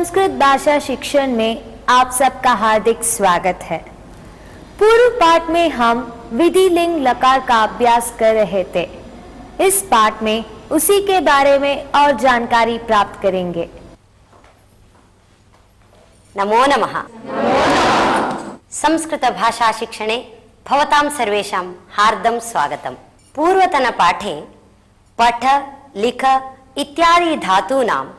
संस्कृत भाषा शिक्षण में आप सबका हार्दिक स्वागत है। पूर्व पाठ में हम विधि लिंग लकार का अभ्यास कर रहे थे। इस पाठ में उसी के बारे में और जानकारी प्राप्त करेंगे। नमो नमः। संस्कृत भाषा शिक्षणे भवतां सर्वेषां हार्दं स्वागतम्। पूर्वतनपाठे पठ लिख इत्यादि धातूनां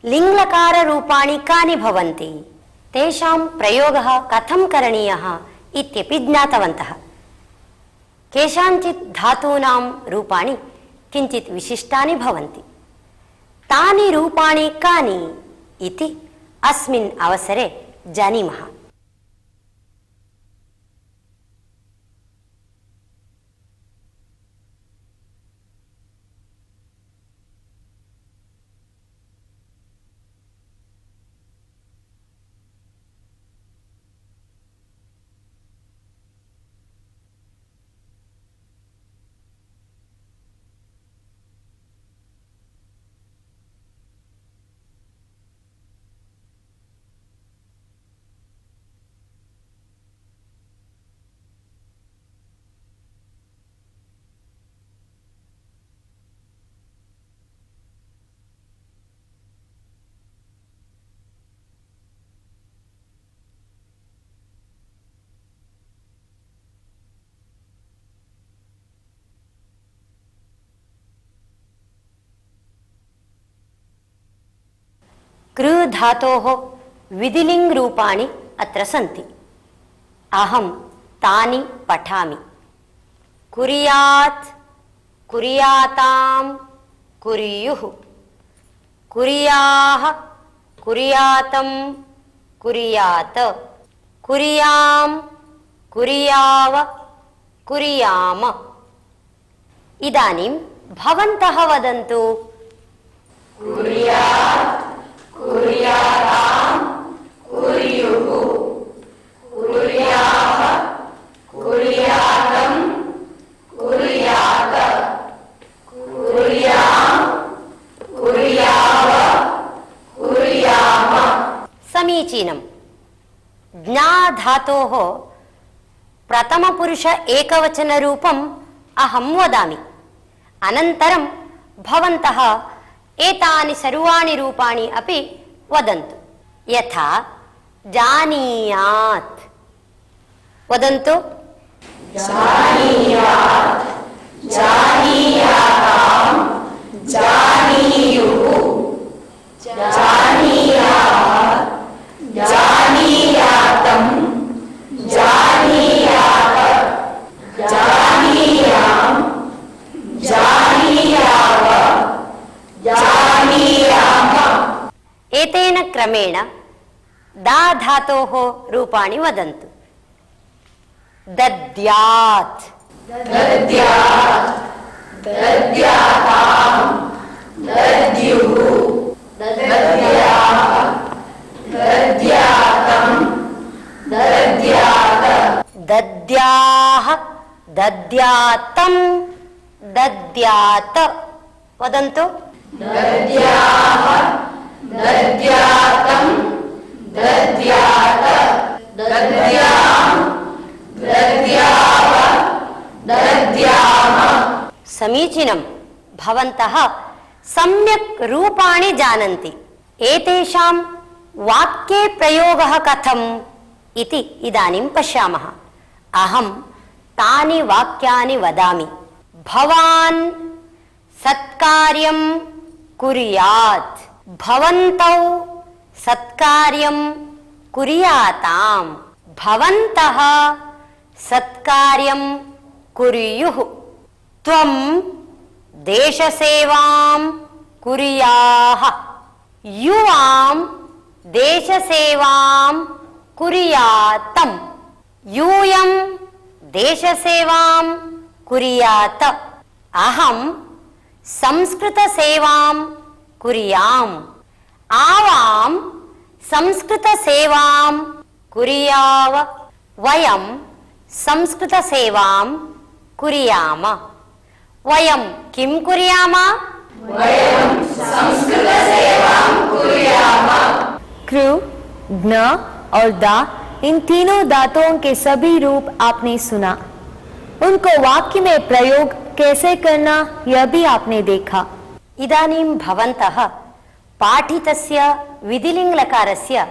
लिङ्लकाररूपाणि कानि भवन्ति, तेषां प्रयोगः कथं करणीयः इत्यपि ज्ञातवन्तः। केषाञ्चित् धातूनां रूपाणि किञ्चित् विशिष्टानि भवन्ति। तानि रूपाणि कानि इति अस्मिन् अवसरे जानीमः। कृ धातोः विधिलिङ् रूपाणि अत्र सन्ति। अहं तानि पठामि। कुर्यात्, कुर्यातां, कुर्युः, कुर्याः, कुर्यातं, कुर्यात्, कुर्यां, कुर्याव, कुर्याम। इदानीं भवन्तः वदन्तु। कुर्यात्, कुर्यातां, कुर्युः, कुर्याः, कुर्यातं, कुर्यात्, कुर्यां, कुर्याव, कुर्याम। समीचीनम्। ज्ञा धातोः प्रथमपुरुष एकवचनरूपम् अहं वदामि। अनन्तरं भवन्तः एतानि सर्वाणि रूपाणि अपि वदन्तु। यथा जानीयात्। वदन्तु। जानीयात्, जानीयातां, जानीयुः, जानीयात्, जानीयातं, जानीयात्, जानीयां, जानीयाव, जानीयाम। एतेन क्रमेण दा धातोः रूपाणि वदन्तु। दद्यात्, दद्यात्, दद्यातां, दद्युः, दद्याः, दद्यातं, दद्यात्, दद्याः, दद्यातं, दद्यात्। वदन्तु। दद्याः, दद्यातं, दद्यात्, दद्यां, दद्याव, दद्याम। समीचीनं। भवन्तः सम्यक् रूपाणि जानन्ति। एतेषां वाक्ये प्रयोगः कथम् इति इदानीं पश्यामः। अहं तानि वाक्यानि वदामि। भवान् सत्कार्यं कुर्यात्, भवन्तौ सत्कार्यं कुर्याताम्, भवन्तः सत्कार्यं कुर्युः, त्वं देशसेवां कुर्याः, युवां देशसेवां कुर्यातम्, यूयं देशसेवां कुर्यात्, अहं संस्कृतसेवां कुर्याम्, आवां संस्कृतसेवां कुर्याव, वयं संस्कृतसेवां कुर्याम। वयं किं कुर्याम? वयं संस्कृतसेवां कुर्याम। ज्ञ और दा, इन तीनों धातुओं के सभी रूप आपने सुना। उनको वाक्य में प्रयोग कैसे करना यह भी आपने देखा। इदानीं भवन्तः पाठितस्य विधिलिङ्गलकारस्य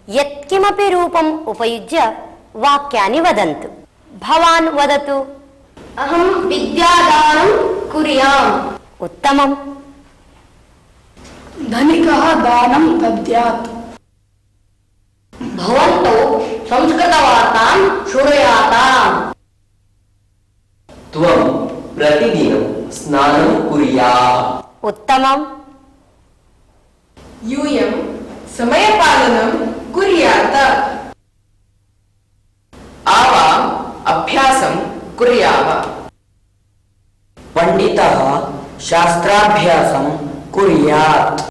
यत्किमपि रूपम् उपयुज्य वाक्यानि वदन्तु। भवान् वदतु। अहं विद्यादानं कुर्याम्। उत्तमम्। धनिकः दानं दद्यात्। भवन्तौ संस्कृतवार्तां श्रूयाताम्। त्वं प्रतिदिनं स्नानं कुर्यात्। उत्तमम्। यूयं समयपालनं कुर्यात्। आवाम् अभ्यासं कुर्याव। पंडितः शास्त्राभ्यासं कुर्यात्।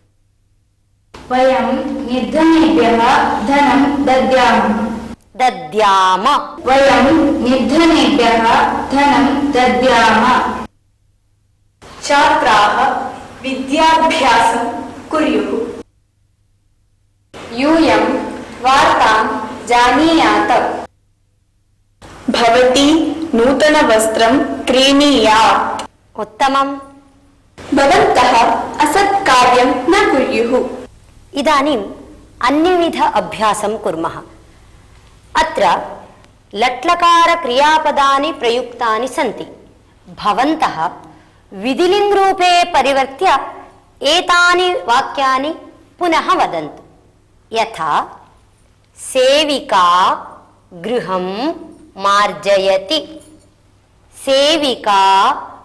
वयं निर्धनेभ्यः धनं दद्यामः। दद्याम। वयं निर्धनेभ्यः धनं दद्यामः। छात्राः विद्याभ्यासं कुर्युः। यूयं वार्तां जानीयात्। भवती नूतनवस्त्रं क्रीणीयात्। उत्तमम्। भवन्तः असत्कार्यं न कुर्युः। इदानीम् अन्यविध अभ्यासं कुर्मः। अत्र लट्लकारक्रियापदानि प्रयुक्तानि सन्ति। भवन्तः विधिलिङ्गरूपे परिवर्त्य एतानि वाक्यानि पुनः वदन्तु। यथा सेविका गृहं मार्जयति। सेविका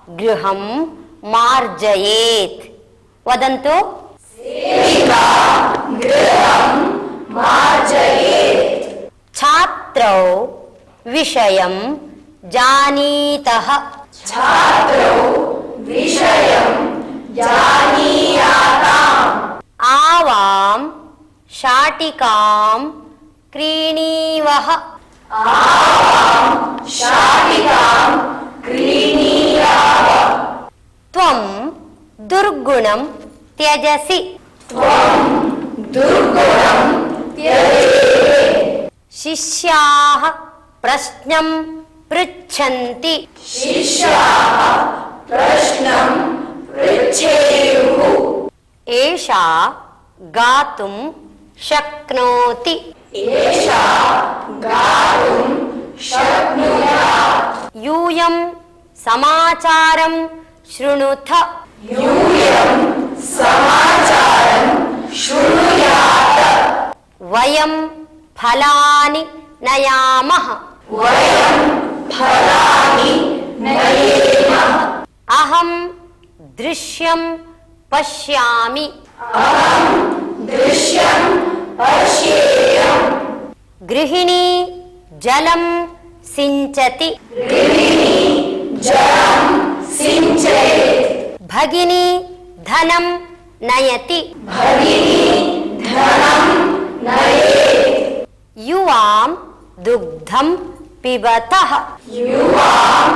गृहं मार्जयेत्। वदन्तु। सेविका गृहं मार्जयेत्। छात्रौ विषयं जानीतः। छात्रौ विषयं जानीयाताम्। आवां शाटिकां क्रीणीवः। आवां शाटिकां क्रीणीयाव। त्वं दुर्गुणं त्यजसि। त्वं दुर्गुणं त्यजेः। शिष्याः प्रश्नं पृच्छन्ति। शिष्याः प्रश्नं पृच्छेयुः। एषा गातुं शक्नोति। एषा गातुं शक्नुयात्। यूयं समाचारं शृणुथ। यूयं समाचारं शृणुयात्। वयं फलानि नयामः। वयं फलानि नयेम। अहं दृश्यं पश्यामि। अहं दृश्यं पश्येयम्। गृहिणी जलं सिञ्चति। गृहिणी जलं सिञ्चयेत्। भगिनी धनं नयति। भगिनी धनं नयेत्। युवां दुग्धं पिबतः। युवां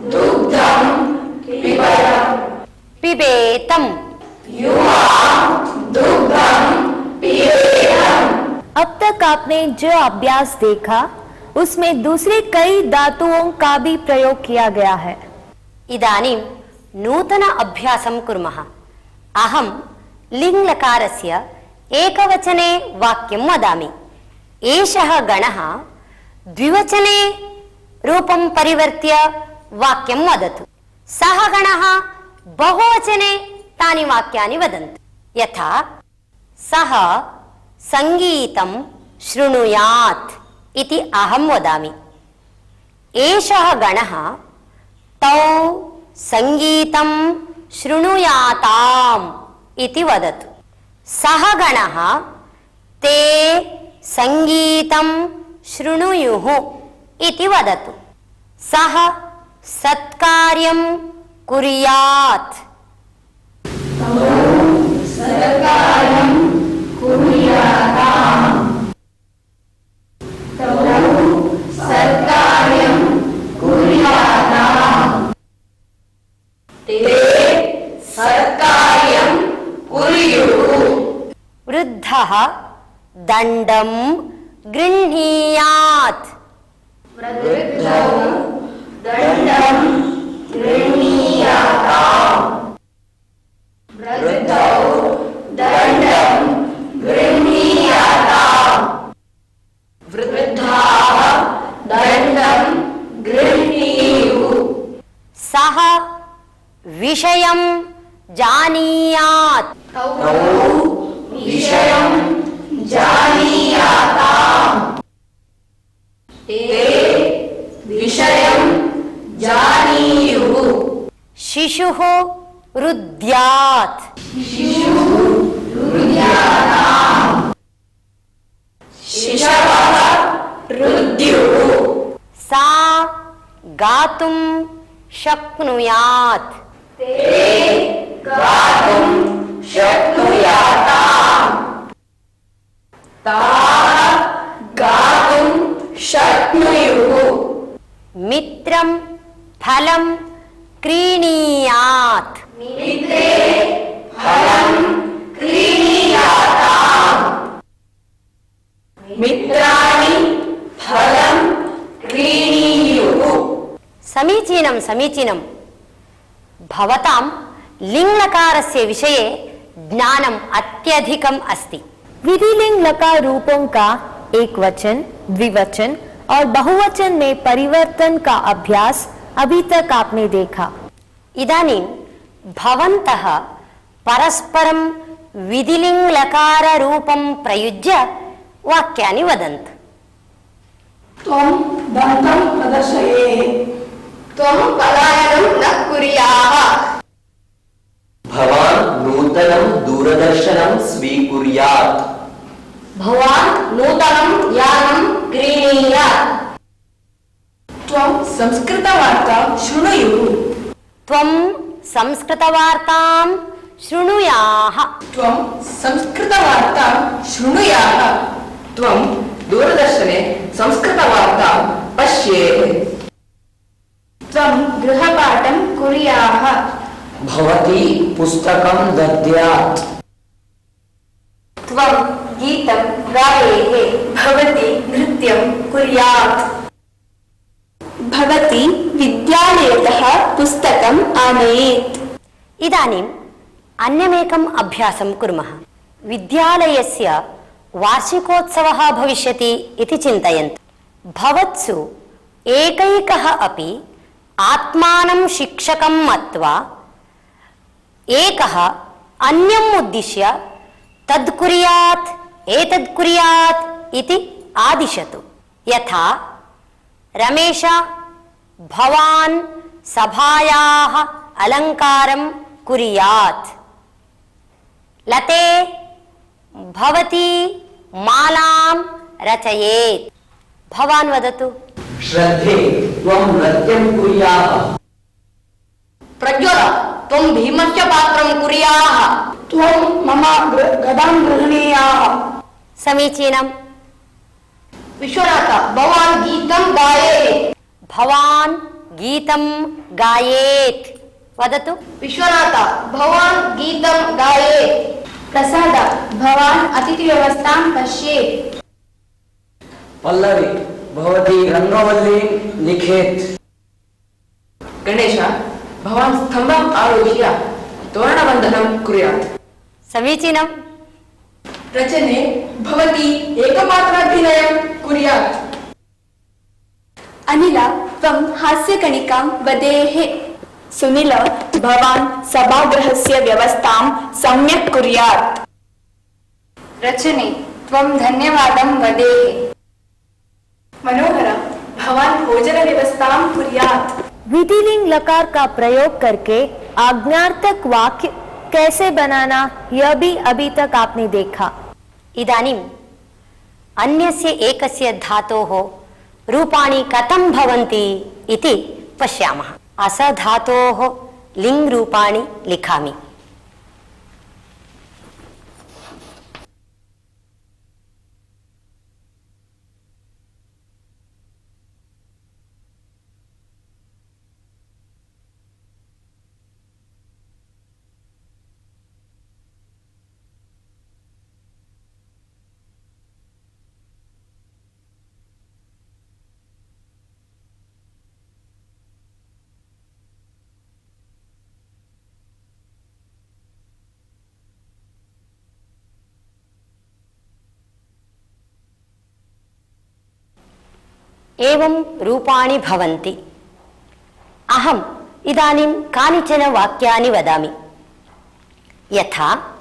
दुग्धं पिबेतम्। युवां दुग्धं पिबेतम्। अब तक आपने जो अभ्यास देखा उसमें दूसरे कई धातुओं का भी प्रयोग किया गया है। इदानीं नूतन अभ्यासं कुर्मः। अहं लिङ्लकारस्य एकवचने वाक्यं वदामि। एषः गणः द्विवचने रूपं परिवर्त्य वाक्यं वदतु। सः गणः बहुवचने तानि वाक्यानि वदन्तु। यथा सः सङ्गीतं शृणुयात् इति अहं वदामि। एषः गणः तौ सङ्गीतं शृणुयाताम् इति वदतु। सः गणः ते सङ्गीतं शृणुयुः इति वदतु। सः सत्कार्यं कुर्यात्। सत्कार्यं कुर्याताम्। सत्कार्यं कुर्याताम्। ते सत्कार्यं कुर्युः। वृद्धः दण्डं गृह्णीयात् वृद्धौ दण्डं गृह्णीयाताम् वृद्धौ दण्डं गृह्णीयाताम् वृद्धाः दण्डं गृह्णीयुः सः विषयं जानीयात् तौ विषयं जानीयाताम् ते विषयं जानीयुः शिशुः रुद्यात् शिशुः रुद्याताम् शिशवः रुद्युः सा गातुं शक्नुयात् ते गातुं शक्नुयाताम् ताः गातुं शक्नुयुः मित्रं फलं क्रीणीयात् मित्रे फलं क्रीणीयाताम् मित्राणि फलं क्रीणीयुः समीचीनं समीचीनं भवतां लिङ्लकारस्य विषये ज्ञानम् अत्यधिकम् अस्ति। विधिलिंग लकार रूपों का एक वचन, द्विवचन और बहुवचन में परिवर्तन का अभ्यास अभी तक आपने देखा। इदानीं भवन्तः परस्परं विधिलिङ् लकार रूपं प्रयुज्य वाक्यानि वदन्तु। त्वं दन्तं प्रदर्शयेः त्वं पलायनं न कुर्याः भवान् नूतनं दूरदर्शनं स्वीकुर्यात् भवान् नूतनं यानं क्रीणीयात् त्वं संस्कृतवार्तां शृणुयुः त्वं संस्कृतवार्तां शृणुयाः त्वं संस्कृतवार्तां शृणुयाः त्वं दूरदर्शने संस्कृतवार्तां पश्येत् त्वं गृहपाठं कुर्याः भवती पुस्तकं दद्यात् त्वं गीतं गायेः भवती नृत्यं कुर्यात् भवती विद्यालयतः पुस्तकम् आनयेत् इदानीम् अन्यमेकम् अभ्यासं कुर्मः। विद्यालयस्य वार्षिकोत्सवः भविष्यति इति चिन्तयन्तु। भवत्सु एकैकः अपि आत्मानं शिक्षकं मत्वा एकः अन्यम् उद्दिश्य तद् कुर्यात् एतद् कुर्यात् इति आदिशतु। यथा रमेश भवान् सभायाः अलङ्कारं कुर्यात्, लते भवती मालां रचयेत्। भवान् वदतु। श्रद्धे त्वं नृत्यं कुर्याः प्रज्वल त्वं भीमस्य पात्रं कुर्याः त्वं मम गदां गृह्णीयाः समीचीनम्। विश्वनाथ भवान् गीतं गायेत् भवान् गीतं गायेत्। वदतु। विश्वनाथ भवान् गीतं गायेत् प्रसाद भवान् अतिथिव्यवस्थां पश्येत् पल्लवी भवती रङ्गवल्लीं लिखेत् गणेश भवान् स्तम्भम् आरोह्य तोरणबन्धनं कुर्यात् समीचीनम्। रचने भवती एकपात्राभिनयं कुर्यात् अनिल त्वं हास्यकणिकां वदेः। सुनील भवान् सभागृहस्य व्यवस्थां सम्यक् कुर्यात्। रचने त्वं धन्यवादं वदेः। मनोहर भवान् भोजनव्यवस्थां कुर्यात्। विधिलिंग लकार का प्रयोग करके आज्ञार्थक वाक्य कैसे बनाना, यह भी अभी तक आपने देखा। इदानीम् अन्यस्य एकस्य धातोः रूपाणि कथं भवन्ति इति पश्यामः। असधातोः लिङ् रूपाणि लिखामि। एवं रूपाणि भवन्ति। अहम् इदानीं कानिचन वाक्यानि वदामि। यथा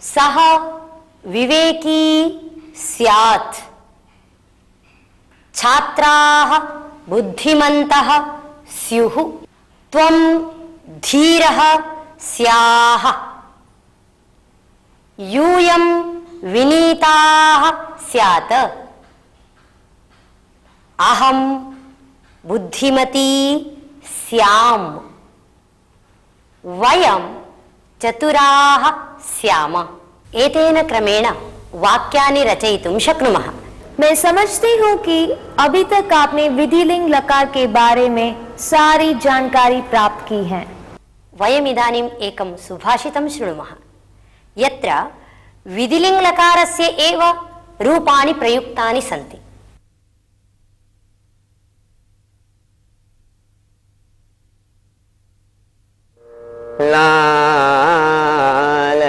सः विवेकी स्यात्, छात्राः बुद्धिमन्तः स्युः, त्वं धीरः स्याः, यूयं विनीताः स्यात्, अहं बुद्धिमती स्याम, वयं चतुराः स्याम। एतेन क्रमेण वाक्यानि रचयितुं शक्नुमः। मैं समझती हूँ कि अभी तक आपने विधिलिंग लकार के बारे में सारी जानकारी प्राप्त की है। वयमिदानीम् एकं सुभाषितं शृणुमः, यत्र विधिलिंग लकारस्य एव रूपाणि प्रयुक्तानि सन्ति।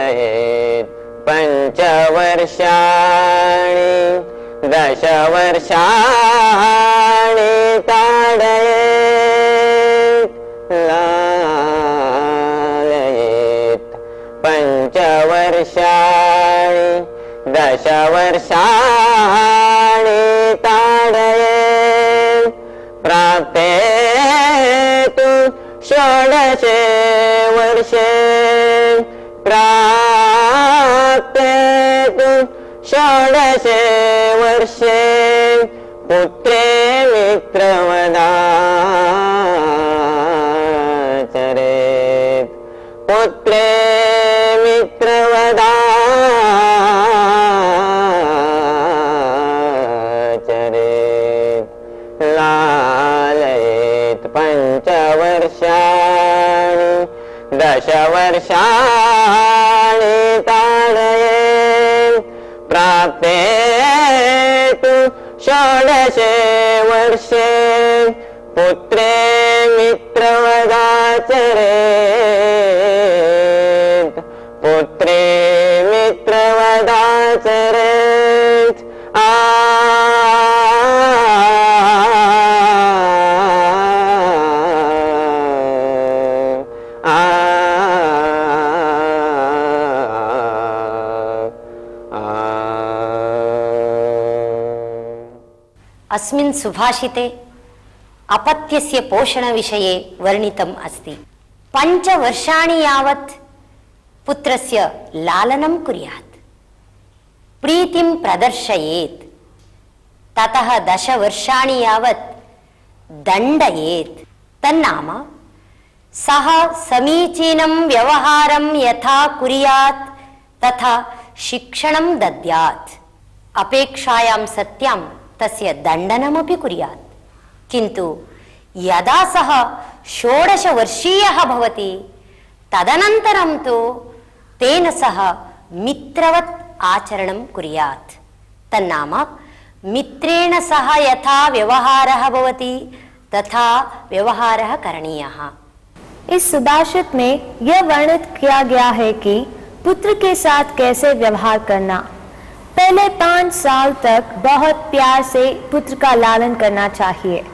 लालयेत् पञ्चवर्षाणि 10 वर्षाणि ताडयेत्, लालयेत् पञ्चवर्षाणि 10 वर्षाणि ताडयेत्, प्राप्ते तु 16 वर्षे, प्राप्ते तु 16 वर्षे, पुत्रे मित्रवदाचरेत्, पुत्रे मित्रवदाचरेत्, लालयेत् पञ्चवर्षाणि 10 वर्षाणि ताडयेत्, प्राप्ते तु 16 वर्षे, पुत्रे मित्रवदाचरेत्, पुत्रे मित्रवदाचरेत्, अस्मिन् सुभाषिते अपत्यस्य पोषणविषये वर्णितम् अस्ति। 5 वर्षाणि यावत् पुत्रस्य लालनं कुर्यात्, प्रीतिं प्रदर्शयेत्, ततः 10 वर्षाणि यावत् दण्डयेत्। तन्नाम सः समीचीनं व्यवहारं यथा कुर्यात् तथा शिक्षणं दद्यात्, अपेक्षायां सत्यां तस्य दण्डनमपि कुर्यात्। किन्तु यदा सः 16 वर्षीयः भवति तदनन्तरं तु तेन सह मित्रवत् आचरणं कुर्यात्। तन्नाम मित्रेण सह यथा व्यवहारः भवति तथा व्यवहारः करणीयः। इस सुभाषित में यह वर्णित किया गया है कि पुत्र के साथ कैसे व्यवहार करना। पहले 5 साल तक बहुत प्यार से पुत्र का लालन करना चाहिए।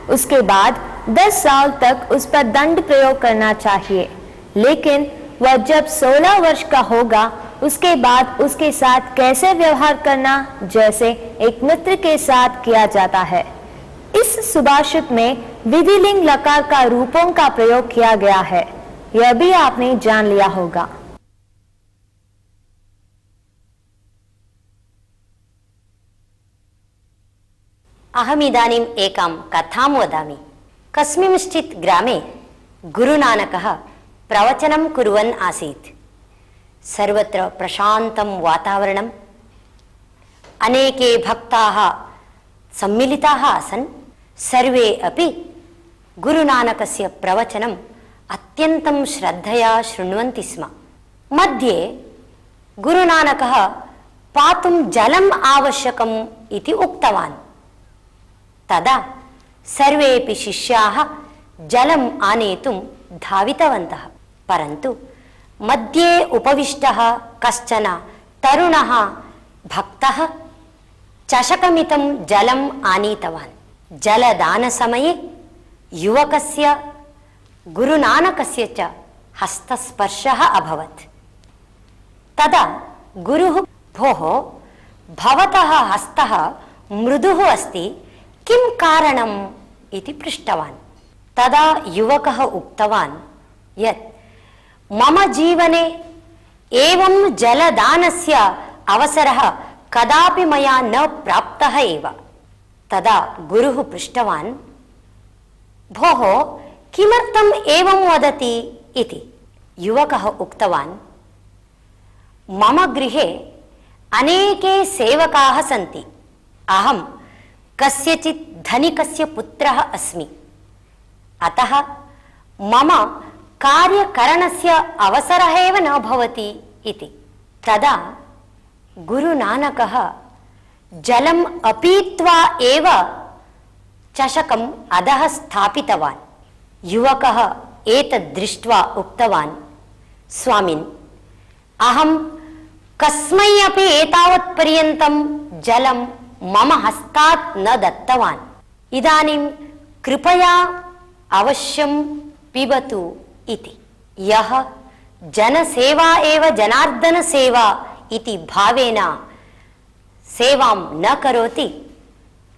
उसके बाद 10 साल तक उस पर दंड प्रयोग करना चाहिए, लेकिन वह जब 16 वर्ष का होगा उसके बाद उसके साथ कैसे व्यवहार करना, जैसे एक मित्र के साथ किया जाता है। इस सुभाषित में विधिलिंग लकार का रूपों का प्रयोग किया गया है, यह भी आपने जान लिया होगा। अहमिदानीम् एकां कथां वदामि। कस्मिंश्चित् ग्रामे गुरुनानकः प्रवचनं कुर्वन् आसीत्। सर्वत्र प्रशान्तं वातावरणम्, अनेके भक्ताः सम्मिलिताः आसन्। सर्वे अपि गुरुनानकस्य प्रवचनम् अत्यन्तं श्रद्धया शृण्वन्ति स्म। मध्ये गुरुनानकः पातुं जलम् आवश्यकम् इति उक्तवान्। तदा सर्वेपि शिष्याः जलम् आनेतुं धावितवन्तः। परन्तु मध्ये उपविष्टः कश्चन तरुणः भक्तः चषकमितं जलम् आनीतवान्। जलदानसमये युवकस्य गुरुनानकस्य च हस्तस्पर्शः अभवत्। तदा गुरुः, भोः, भवतः हस्तः मृदुः अस्ति, किं कारणम् इति पृष्टवान्। तदा युवकः उक्तवान् यत् मम जीवने एवं जलदानस्य अवसरः कदापि मया न प्राप्तः एव। तदा गुरुः पृष्टवान्, भोः, किमर्थम् एवं वदति इति। युवकः उक्तवान्, मम गृहे अनेके सेवकाः सन्ति। अहं कस्यचित् धनिकस्य पुत्रः अस्मि। अतः मम कार्यकरणस्य अवसरः एव न भवति इति। तदा गुरुनानकः जलम् अपीत्वा एव चषकम् अधः स्थापितवान्। युवकः एतद् दृष्ट्वा उक्तवान्, स्वामिन्, अहं कस्मै अपि एतावत् पर्यन्तं जलं मम हस्तात् न दत्तवान्। इदानीं कृपया अवश्यं पिबतु इति। यः जनसेवा एव जनार्दनसेवा इति भावेन सेवां न करोति,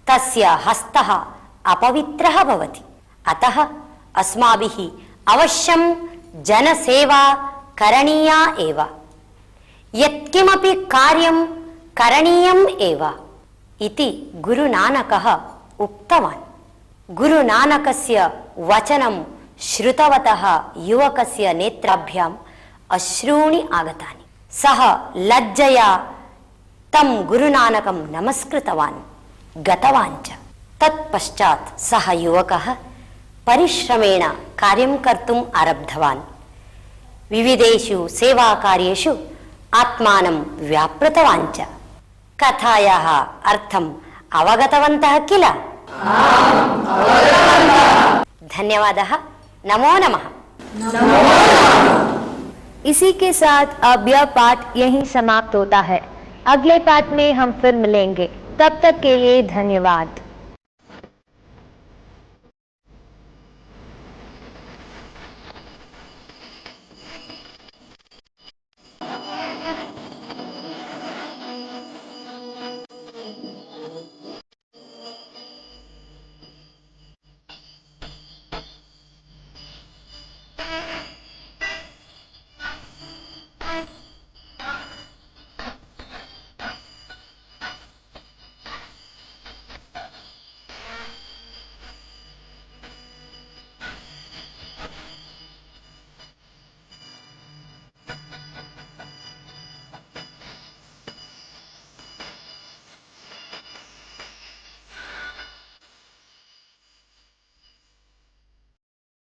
तस्य हस्तः अपवित्रः भवति। अतः अस्माभिः अवश्यं जनसेवा करणीया एव। यत्किमपि कार्यं करणीयम् एव इति गुरुनानकः उक्तवान्। गुरुनानकस्य वचनं श्रुतवतः युवकस्य नेत्राभ्याम् अश्रूणि आगतानि। सः लज्जया तं गुरुनानकं नमस्कृतवान्, गतवान् च। तत्पश्चात् सः युवकः परिश्रमेण कार्यं कर्तुम् आरब्धवान्। विविधेषु सेवाकार्येषु आत्मानं व्यापृतवान् च। कथायाः अर्थम् अवगतवन्तः किल? धन्यवादः। नमो नमः। इसी के साथ अब यह पाठ यहीं समाप्त होता है। अगले पाठ में हम फिर मिलेंगे। तब तक के लिए धन्यवाद।